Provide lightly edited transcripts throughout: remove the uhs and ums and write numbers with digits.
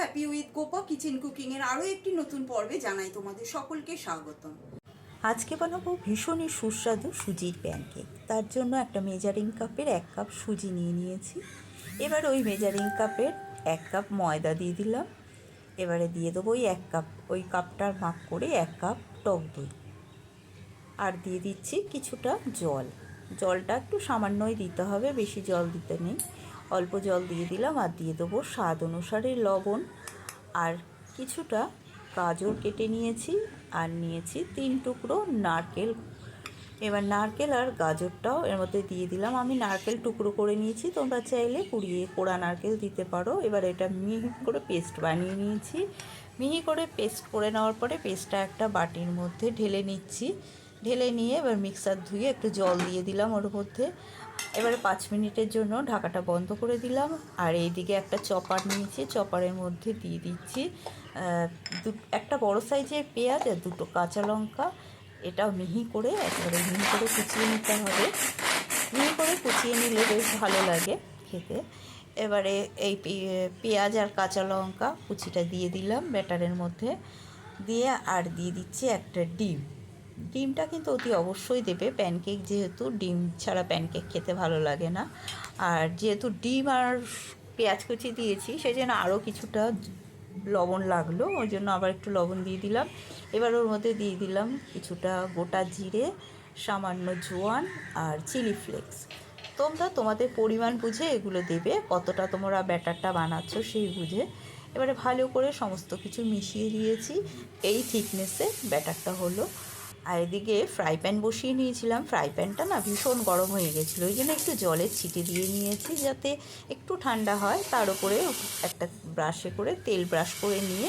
Happy with Gopa kitchen কুকিংয়ের আরও একটি নতুন পর্বে জানাই তোমাদের সকলকে স্বাগতম। আজকে বানাবো ভীষণই সুস্বাদু সুজির প্যানকেক। তার জন্য একটা মেজারিং কাপের 1 কাপ সুজি নিয়েছি। এবার ওই মেজারিং কাপের 1 কাপ ময়দা দিয়ে দিলাম। এবারে দিয়ে দেবো ওই 1 কাপ, ওই কাপটার মাপ করে 1 কাপ টক দই, আর দিয়ে দিচ্ছি কিছুটা জল। জলটা একটু সামান্যই দিতে হবে, বেশি জল দিতে নেই, অল্প জল দিয়ে দিলাম। আর দিয়ে দেবো স্বাদ অনুসারে লবণ, আর কিছুটা গাজর কেটে নিয়েছি, আর নিয়েছি 3 টুকরো নারকেল। এবার নারকেল আর গাজরটাও এর মধ্যে দিয়ে দিলাম। আমি নারকেল টুকরো করে নিয়েছি, তোমরা চাইলে পোড়া নারকেল দিতে পারো। এবার এটা মিহি করে পেস্ট বানিয়ে নিয়েছি। মিহি করে পেস্ট করে নেওয়ার পরে পেস্টটা একটা বাটির মধ্যে ঢেলে নিচ্ছি। ঢেলে নিয়ে এবার মিক্সার ধুয়ে একটু জল দিয়ে দিলাম ওর মধ্যে। এবারে 5 মিনিটের জন্য ঢাকাটা বন্ধ করে দিলাম। আর এইদিকে একটা চপার নিয়েছি, চপারের মধ্যে দিয়ে দিচ্ছি একটা বড় সাইজের পেঁয়াজ আর 2টো কাঁচা লঙ্কা। এটাও মিহি করে একেবারে মিহি করে কুচিয়ে নিতে হবে। মিহি করে কুচিয়ে নিলে বেশ ভালো লাগে খেতে। এবারে এই পেঁয়াজ আর কাঁচা লঙ্কা কুচিটা দিয়ে দিলাম ব্যাটারের মধ্যে দিয়ে, আর দিয়ে দিচ্ছি একটা ডিম। ডিমটা কিন্তু অতি অবশ্যই দেবে, প্যানকেক যেহেতু ডিম ছাড়া প্যানকেক খেতে ভালো লাগে না। আর যেহেতু ডিম আর পেঁয়াজ কুচি দিয়েছি সেই জন্য আরও কিছুটা লবণ লাগলো, ওই জন্য আবার একটু লবণ দিয়ে দিলাম। এবার ওর মধ্যে দিয়ে দিলাম কিছুটা গোটা জিরে, সামান্য জোয়ান আর চিলি ফ্লেক্স। তোমরা তোমাদের পরিমাণ বুঝে এগুলো দেবে, কতটা তোমরা ব্যাটারটা বানাচ্ছ সেই বুঝে। এবারে ভালো করে সমস্ত কিছু মিশিয়ে দিয়েছি। এই থিকনেসে ব্যাটারটা হলো। আর এদিকে ফ্রাই প্যান বসিয়ে নিয়েছিলাম। ফ্রাই প্যানটা না ভীষণ গরম হয়ে গেছিলো, ওই জন্য একটু জলের ছিটে দিয়ে নিয়েছি যাতে একটু ঠান্ডা হয়। তার উপরে একটা ব্রাশে করে তেল ব্রাশ করে নিয়ে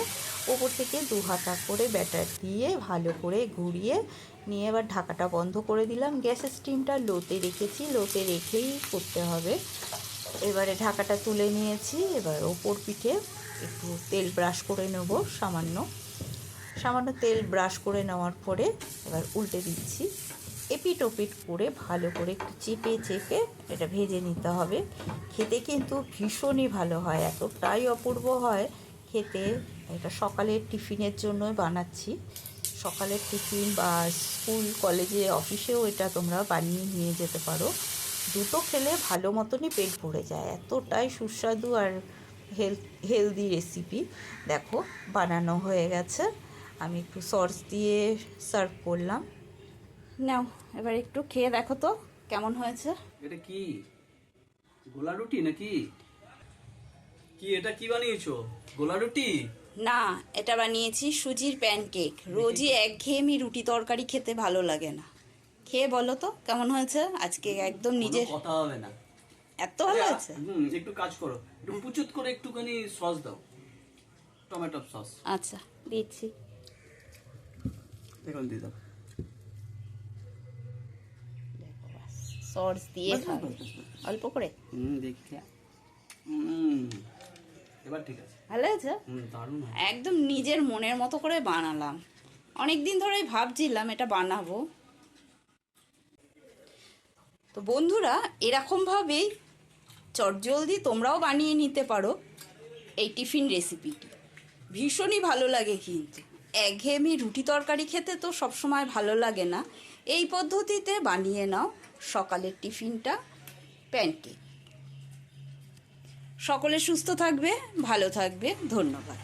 ওপর থেকে 2 হাতা করে ব্যাটার দিয়ে ভালো করে ঘুরিয়ে নিয়ে এবার ঢাকাটা বন্ধ করে দিলাম। গ্যাসের স্টিমটা লোতে রেখেছি, লোতে রেখেই করতে হবে। এবারে ঢাকাটা তুলে নিয়েছি। এবার ওপর পিঠে একটু তেল ব্রাশ করে নেব, সামান্য তেল ব্রাশ করে নেওয়ার পরে এবার উল্টে দিচ্ছি। এপিট ওপিট করে ভালো করে একটু চেপে এটা ভেজে নিতে হবে। খেতে কিন্তু ভীষণই ভালো হয়, এতটাই অপূর্ব হয় খেতে। এটা সকালের টিফিনের জন্যই বানাচ্ছি। সকালের টিফিন বা স্কুল কলেজে অফিসেও এটা তোমরা বানিয়ে নিয়ে যেতে পারো। দুটো খেলে ভালো মতনই পেট ভরে যায়, এতটাই সুস্বাদু আর হেলদি রেসিপি। দেখো বানানো হয়ে গেছে, আমি একটু সস দিয়ে সার্ভ করলাম। নাও এবার একটু খেয়ে দেখো তো কেমন হয়েছে। এটা কি গোলা রুটি নাকি? কি এটা কি বানিয়েছো? গোলা রুটি না, এটা বানিয়েছি সুজির প্যানকেক। রোজই একঘেয়েমি রুটি তরকারি খেতে ভালো লাগে না। খেয়ে বলো তো কেমন হয়েছে আজকে। একদম নিজের কথা হবে না। এত ভালো হয়েছে। একটু কাজ করো, একটু পুচুত করে একটুখানি সস দাও, টমেটো সস। আচ্ছা দিচ্ছি। এখন দিয়ে দাও। সস দিয়ে খাবে অল্প করে। দেখি এবার ঠিক আছে, ভালো হয়েছে। দারুণ। একদম নিজের মনের মতো করে বানালাম। অনেক দিন ধরেই ভাবছিলাম এটা বানাবো। তো বন্ধুরা, এরকমভাবেই চটজলদি তোমরাও বানিয়ে নিতে পারো এই টিফিন রেসিপিটি। ভীষণই ভালো লাগে কিন্তু একঘেয়েমি রুটি তরকারি খেতে তো সবসময় ভালো লাগে না। এই পদ্ধতিতে বানিয়ে নাও সকালের টিফিনটা, প্যানকেক। সকলে সুস্থ থাকবে, ভালো থাকবে। ধন্যবাদ।